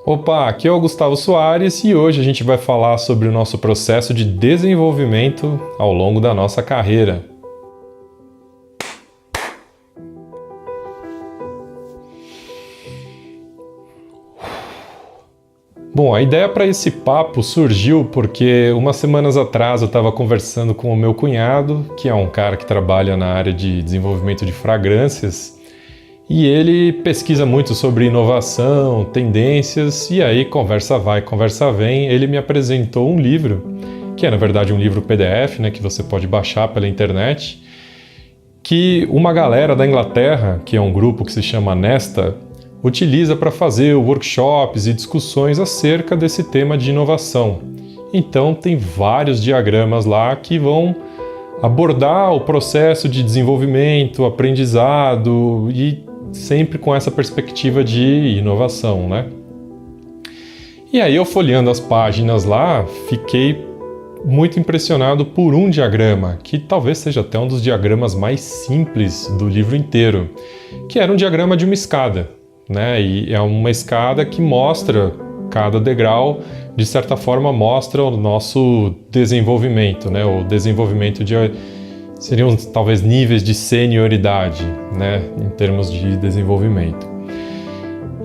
Opa, aqui é o Gustavo Soares e hoje a gente vai falar sobre o nosso processo de desenvolvimento ao longo da nossa carreira. Bom, a ideia para esse papo surgiu porque umas semanas atrás eu estava conversando com o meu cunhado, que é um cara que trabalha na área de desenvolvimento de fragrâncias, e ele pesquisa muito sobre inovação, tendências, e aí conversa vai, conversa vem, ele me apresentou um livro, que é na verdade um livro PDF, né, que você pode baixar pela internet, que uma galera da Inglaterra, que é um grupo que se chama Nesta, utiliza para fazer workshops e discussões acerca desse tema de inovação. Então tem vários diagramas lá que vão abordar o processo de desenvolvimento, aprendizado e sempre com essa perspectiva de inovação, né? E aí eu folheando as páginas lá, fiquei muito impressionado por um diagrama, que talvez seja até um dos diagramas mais simples do livro inteiro, que era um diagrama de uma escada, né? E é uma escada que mostra cada degrau, de certa forma mostra o nosso desenvolvimento, né? O desenvolvimento seriam talvez níveis de senioridade, né, em termos de desenvolvimento.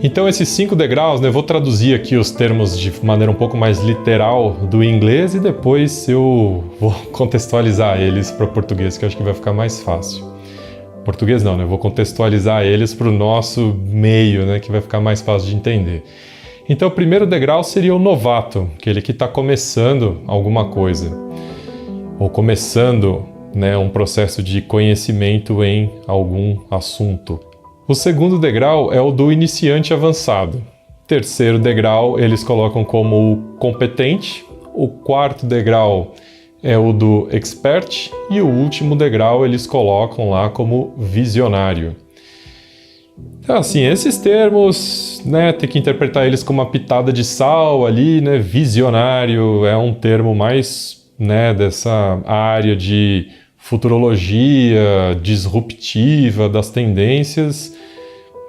Então esses 5 degraus, né, eu vou traduzir aqui os termos de maneira um pouco mais literal do inglês e depois eu vou contextualizar eles para o português, que eu acho que vai ficar mais fácil. Português não, né, eu vou contextualizar eles para o nosso meio, né, que vai ficar mais fácil de entender. Então o primeiro degrau seria o novato, aquele que está começando alguma coisa, ou começando, né, um processo de conhecimento em algum assunto. O segundo degrau é o do iniciante avançado. Terceiro degrau eles colocam como o competente. O quarto degrau é o do expert. E o último degrau eles colocam lá como visionário. Então, assim, esses termos, né, tem que interpretar eles com uma pitada de sal ali, né? Visionário é um termo mais, né, dessa área de futurologia disruptiva das tendências,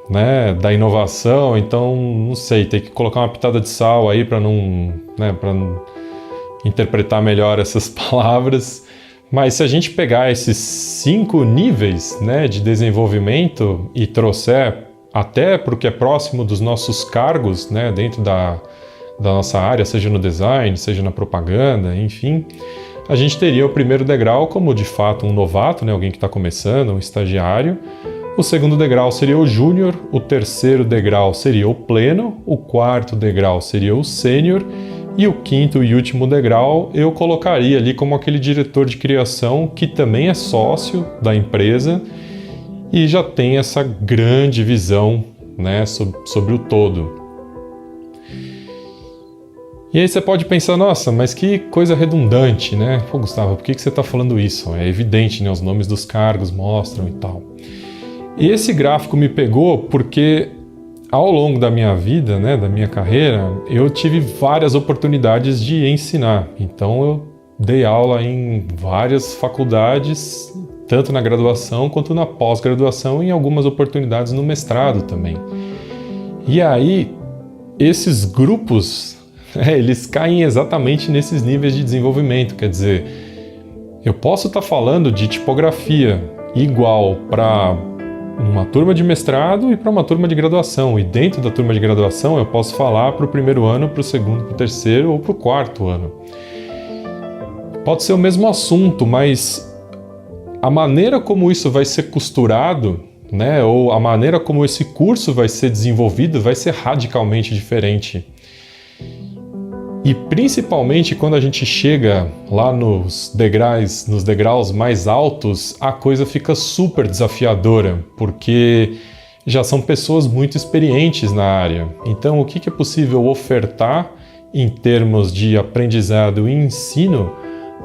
né, da inovação. Então, não sei, tem que colocar uma pitada de sal aí para não interpretar melhor essas palavras. Mas se a gente pegar esses 5 níveis, né, de desenvolvimento e trouxer até para o que é próximo dos nossos cargos, né, dentro da nossa área, seja no design, seja na propaganda, enfim, a gente teria o primeiro degrau como de fato um novato, né, alguém que está começando, um estagiário. O segundo degrau seria o júnior, o terceiro degrau seria o pleno, o quarto degrau seria o sênior e o quinto e último degrau eu colocaria ali como aquele diretor de criação que também é sócio da empresa e já tem essa grande visão, né, sobre o todo. E aí você pode pensar, nossa, mas que coisa redundante, né? Pô, Gustavo, por que você está falando isso? É evidente, né? Os nomes dos cargos mostram e tal. E esse gráfico me pegou porque ao longo da minha vida, né, da minha carreira, eu tive várias oportunidades de ensinar. Então eu dei aula em várias faculdades, tanto na graduação quanto na pós-graduação e em algumas oportunidades no mestrado também. E aí, esses grupos, eles caem exatamente nesses níveis de desenvolvimento. Quer dizer, eu posso estar falando de tipografia igual para uma turma de mestrado e para uma turma de graduação. E dentro da turma de graduação eu posso falar para o primeiro ano, para o segundo, para o terceiro ou para o quarto ano. Pode ser o mesmo assunto, mas a maneira como isso vai ser costurado, né, ou a maneira como esse curso vai ser desenvolvido vai ser radicalmente diferente. E principalmente quando a gente chega lá nos degraus mais altos, a coisa fica super desafiadora, porque já são pessoas muito experientes na área. Então, o que é possível ofertar em termos de aprendizado e ensino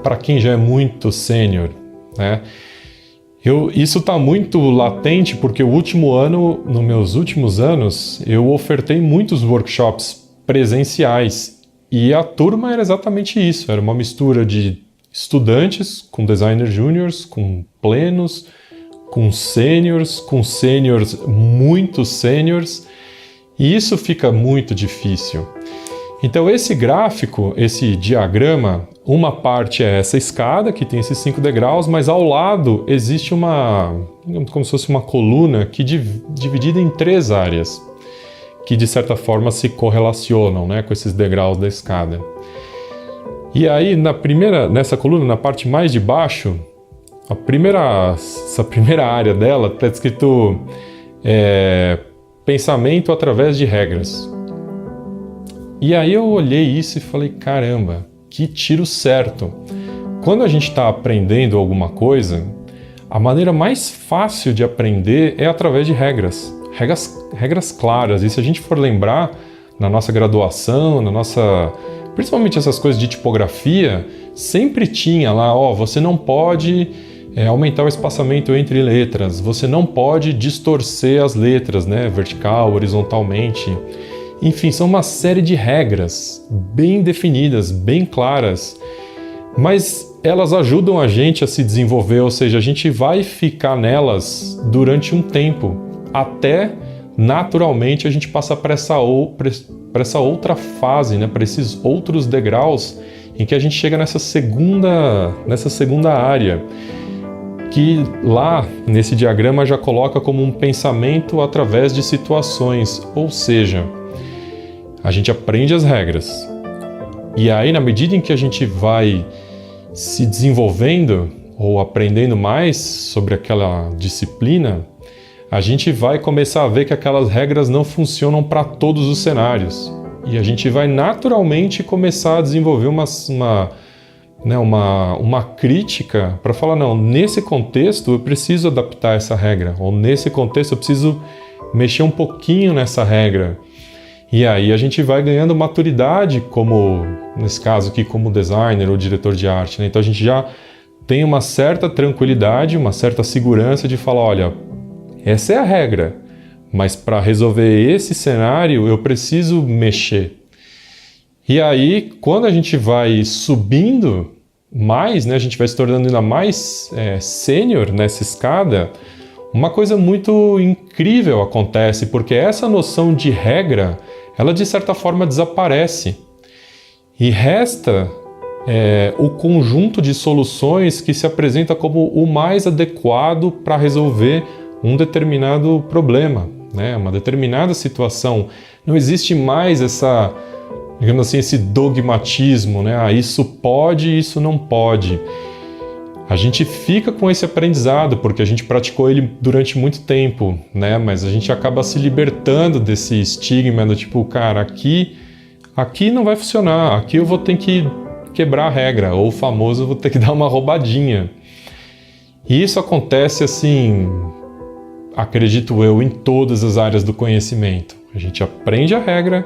para quem já é muito sênior, né? Isso está muito latente porque nos meus últimos anos, eu ofertei muitos workshops presenciais. E a turma era exatamente isso, era uma mistura de estudantes com designers júniors, com plenos, com sêniors muito sêniors, E isso fica muito difícil. Então esse gráfico, esse diagrama, uma parte é essa escada que tem esses 5 degraus, mas ao lado existe como se fosse uma coluna que dividida em 3 áreas, que de certa forma se correlacionam, né, com esses degraus da escada. E aí nessa coluna, na parte mais de baixo, essa primeira área dela está escrito pensamento através de regras. E aí eu olhei isso e falei, caramba, que tiro certo. Quando a gente está aprendendo alguma coisa, a maneira mais fácil de aprender é através de regras claras. E se a gente for lembrar, na nossa graduação, principalmente essas coisas de tipografia, sempre tinha lá, você não pode aumentar o espaçamento entre letras, você não pode distorcer as letras, né, vertical, horizontalmente. Enfim, são uma série de regras bem definidas, bem claras, mas elas ajudam a gente a se desenvolver, ou seja, a gente vai ficar nelas durante um tempo, até naturalmente a gente passar para essa outra fase, né, para esses outros degraus em que a gente chega nessa segunda área, que lá nesse diagrama já coloca como um pensamento através de situações, ou seja, a gente aprende as regras. E aí, na medida em que a gente vai se desenvolvendo ou aprendendo mais sobre aquela disciplina, a gente vai começar a ver que aquelas regras não funcionam para todos os cenários. E a gente vai naturalmente começar a desenvolver uma crítica para falar, não, nesse contexto eu preciso adaptar essa regra, ou nesse contexto eu preciso mexer um pouquinho nessa regra. E aí a gente vai ganhando maturidade, como nesse caso aqui, como designer ou diretor de arte, né? Então a gente já tem uma certa tranquilidade, uma certa segurança de falar, olha, essa é a regra, mas para resolver esse cenário eu preciso mexer. E aí, quando a gente vai subindo mais, né, a gente vai se tornando ainda mais sênior nessa escada, uma coisa muito incrível acontece, porque essa noção de regra, ela de certa forma desaparece. E resta o conjunto de soluções que se apresenta como o mais adequado para resolver um determinado problema, né, uma determinada situação. Não existe mais digamos assim, esse dogmatismo, né? Isso pode, isso não pode. A gente fica com esse aprendizado porque a gente praticou ele durante muito tempo, né? Mas a gente acaba se libertando desse estigma do tipo, cara, aqui não vai funcionar, aqui eu vou ter que quebrar a regra, ou o famoso eu vou ter que dar uma roubadinha. E isso acontece assim, acredito eu, em todas as áreas do conhecimento. A gente aprende a regra,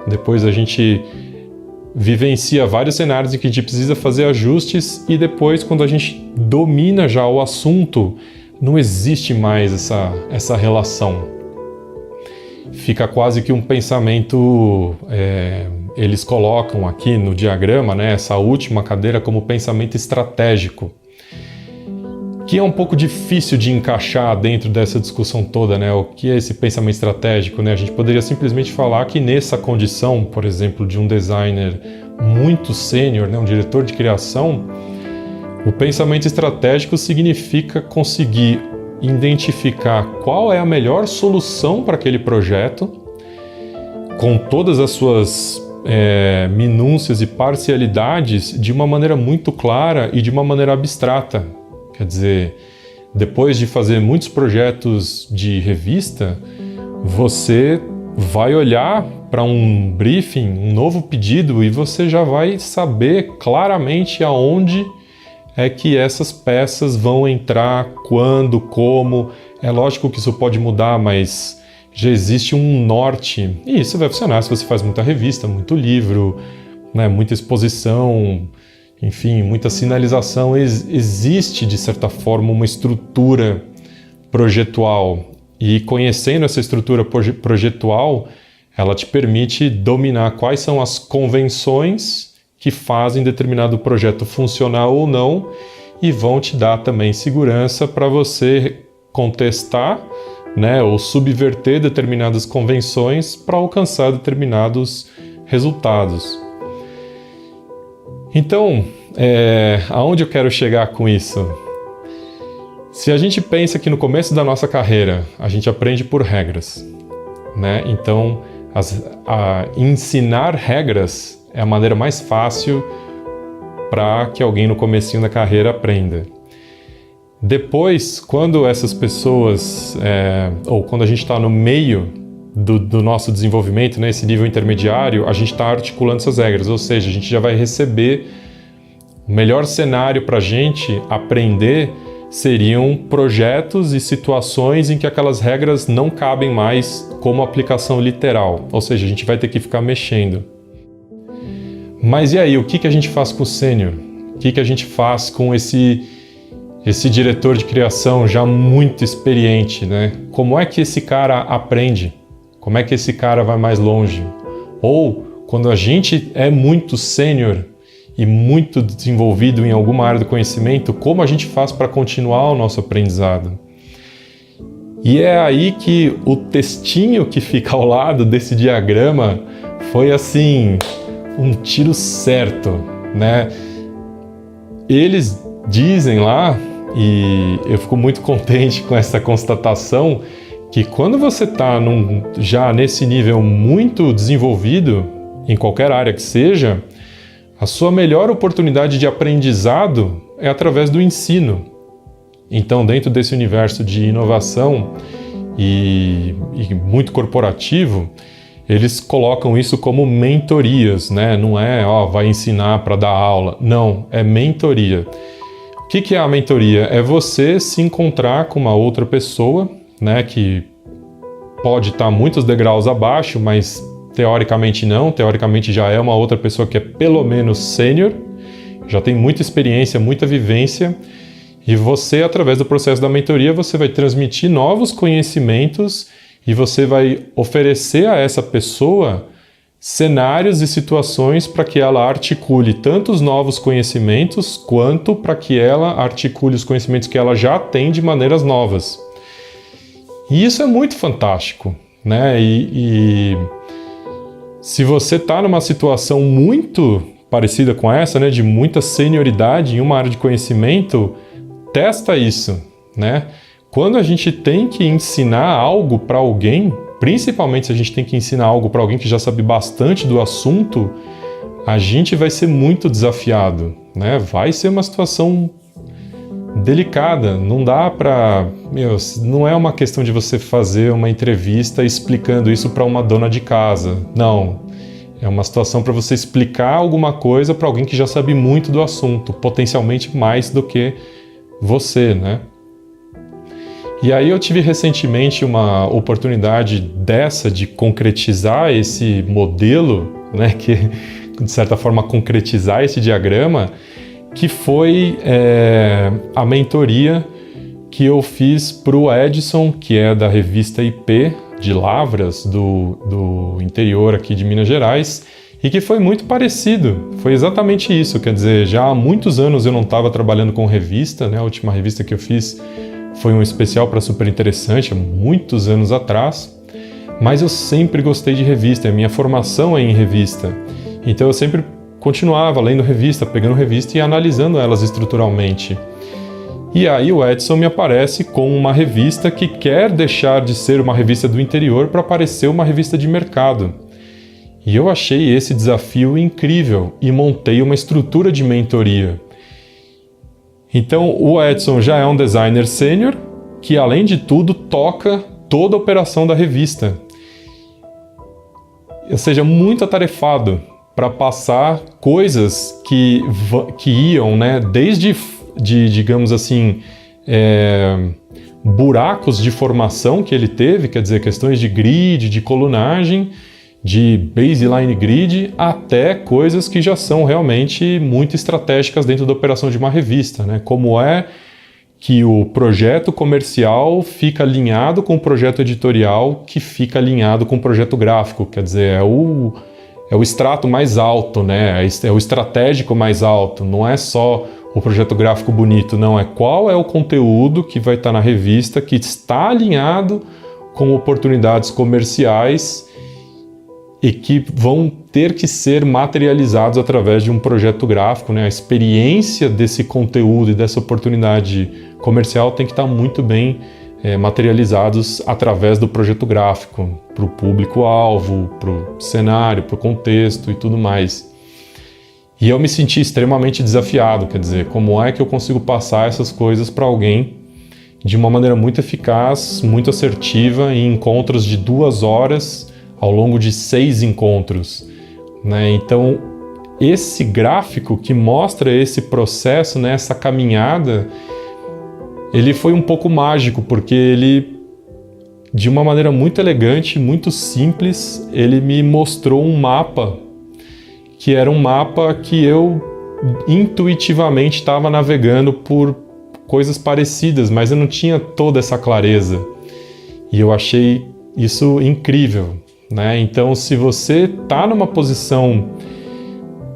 depois a gente vivencia vários cenários em que a gente precisa fazer ajustes e depois, quando a gente domina já o assunto, não existe mais essa relação. Fica quase que um pensamento, eles colocam aqui no diagrama, né, essa última cadeira como pensamento estratégico, que é um pouco difícil de encaixar dentro dessa discussão toda, né? O que é esse pensamento estratégico, né? A gente poderia simplesmente falar que nessa condição, por exemplo, de um designer muito sênior, né? Um diretor de criação, o pensamento estratégico significa conseguir identificar qual é a melhor solução para aquele projeto, com todas as suas minúcias e parcialidades, de uma maneira muito clara e de uma maneira abstrata. Quer dizer, depois de fazer muitos projetos de revista, você vai olhar para um briefing, um novo pedido, e você já vai saber claramente aonde é que essas peças vão entrar, quando, como. É lógico que isso pode mudar, mas já existe um norte. E isso vai funcionar se você faz muita revista, muito livro, né, muita exposição, enfim, muita sinalização. Existe, de certa forma, uma estrutura projetual. E conhecendo essa estrutura projetual, ela te permite dominar quais são as convenções que fazem determinado projeto funcionar ou não, e vão te dar também segurança para você contestar, né, ou subverter determinadas convenções para alcançar determinados resultados. Então, aonde eu quero chegar com isso? Se a gente pensa que no começo da nossa carreira a gente aprende por regras, né? Então, ensinar regras é a maneira mais fácil para que alguém no comecinho da carreira aprenda. Depois, quando essas pessoas, ou quando a gente está no meio do nosso desenvolvimento, né, esse nível intermediário, a gente está articulando essas regras, ou seja, a gente já vai receber o melhor cenário para a gente aprender seriam projetos e situações em que aquelas regras não cabem mais como aplicação literal, ou seja, a gente vai ter que ficar mexendo. Mas e aí, o que a gente faz com o sênior? O que a gente faz com esse diretor de criação já muito experiente, né? Como é que esse cara aprende? Como é que esse cara vai mais longe? Ou, quando a gente é muito sênior e muito desenvolvido em alguma área do conhecimento, como a gente faz para continuar o nosso aprendizado? E é aí que o textinho que fica ao lado desse diagrama foi assim, um tiro certo, né? Eles dizem lá, e eu fico muito contente com essa constatação, que quando você está já nesse nível muito desenvolvido, em qualquer área que seja, a sua melhor oportunidade de aprendizado é através do ensino. Então, dentro desse universo de inovação e muito corporativo, eles colocam isso como mentorias, né? Não é, vai ensinar para dar aula. Não, é mentoria. O que é a mentoria? É você se encontrar com uma outra pessoa, né, que pode estar muitos degraus abaixo, mas teoricamente não, teoricamente já é uma outra pessoa que é pelo menos sênior, já tem muita experiência, muita vivência, e você, através do processo da mentoria, você vai transmitir novos conhecimentos e você vai oferecer a essa pessoa cenários e situações para que ela articule tanto os novos conhecimentos, quanto para que ela articule os conhecimentos que ela já tem de maneiras novas. E isso é muito fantástico, né? E se você está numa situação muito parecida com essa, né, de muita senioridade em uma área de conhecimento, testa isso, né? Quando a gente tem que ensinar algo para alguém, principalmente se a gente tem que ensinar algo para alguém que já sabe bastante do assunto, a gente vai ser muito desafiado, né? Vai ser uma situação delicada, não dá para... não é uma questão de você fazer uma entrevista explicando isso para uma dona de casa, não. É uma situação para você explicar alguma coisa para alguém que já sabe muito do assunto, potencialmente mais do que você, né? E aí eu tive recentemente uma oportunidade dessa de concretizar esse modelo, né, que de certa forma concretizar esse diagrama, que foi a mentoria que eu fiz para o Edson, que é da revista IP de Lavras, do interior aqui de Minas Gerais, e que foi muito parecido. Foi exatamente isso, quer dizer, já há muitos anos eu não estava trabalhando com revista, né? A última revista que eu fiz foi um especial para Super Interessante, há muitos anos atrás, mas eu sempre gostei de revista, a minha formação é em revista, então eu sempre continuava lendo revista, pegando revista e analisando elas estruturalmente. E aí o Edson me aparece com uma revista que quer deixar de ser uma revista do interior para parecer uma revista de mercado. E eu achei esse desafio incrível e montei uma estrutura de mentoria. Então o Edson já é um designer sênior que, além de tudo, toca toda a operação da revista. Ou seja, muito atarefado para passar coisas que iam, né, desde, digamos assim, buracos de formação que ele teve, quer dizer, questões de grid, de colunagem, de baseline grid, até coisas que já são realmente muito estratégicas dentro da operação de uma revista, né? Como é que o projeto comercial fica alinhado com o projeto editorial, que fica alinhado com o projeto gráfico, quer dizer, é o extrato mais alto, né? É o estratégico mais alto, não é só o projeto gráfico bonito, não, é qual é o conteúdo que vai estar na revista que está alinhado com oportunidades comerciais e que vão ter que ser materializados através de um projeto gráfico, né? A experiência desse conteúdo e dessa oportunidade comercial tem que estar muito bem materializados através do projeto gráfico, para o público-alvo, para o cenário, para o contexto e tudo mais. E eu me senti extremamente desafiado, quer dizer, como é que eu consigo passar essas coisas para alguém de uma maneira muito eficaz, muito assertiva, em encontros de 2 horas ao longo de 6 encontros, né? Então, esse gráfico que mostra esse processo, né, essa caminhada, ele foi um pouco mágico, porque ele, de uma maneira muito elegante, muito simples, ele me mostrou um mapa, que era um mapa que eu intuitivamente estava navegando por coisas parecidas, mas eu não tinha toda essa clareza. E eu achei isso incrível, né? Então, se você está numa posição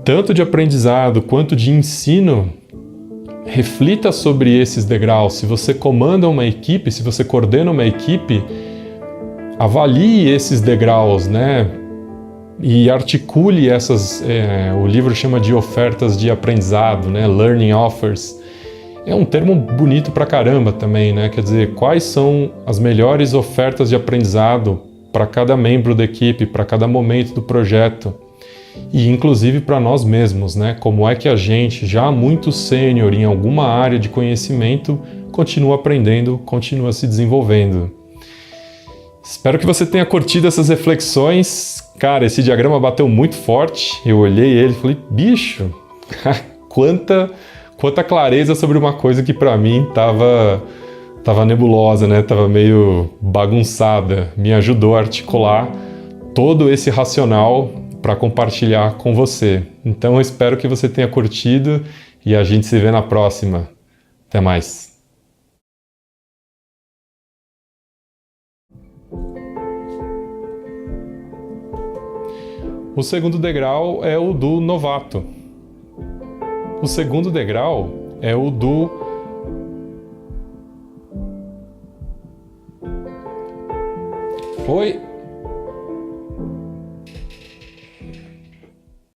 tanto de aprendizado quanto de ensino, reflita sobre esses degraus. Se você comanda uma equipe, se você coordena uma equipe, avalie esses degraus, né? E articule essas, o livro chama de ofertas de aprendizado, né? Learning offers. É um termo bonito pra caramba também, né? Quer dizer, quais são as melhores ofertas de aprendizado para cada membro da equipe, para cada momento do projeto. E inclusive para nós mesmos, né? Como é que a gente, já muito sênior em alguma área de conhecimento, continua aprendendo, continua se desenvolvendo. Espero que você tenha curtido essas reflexões. Cara, esse diagrama bateu muito forte. Eu olhei ele e falei, bicho, quanta clareza sobre uma coisa que para mim tava nebulosa, né? Tava meio bagunçada. Me ajudou a articular todo esse racional para compartilhar com você. Então eu espero que você tenha curtido e a gente se vê na próxima. Até mais. O segundo degrau é o do novato. O segundo degrau é o do Oi?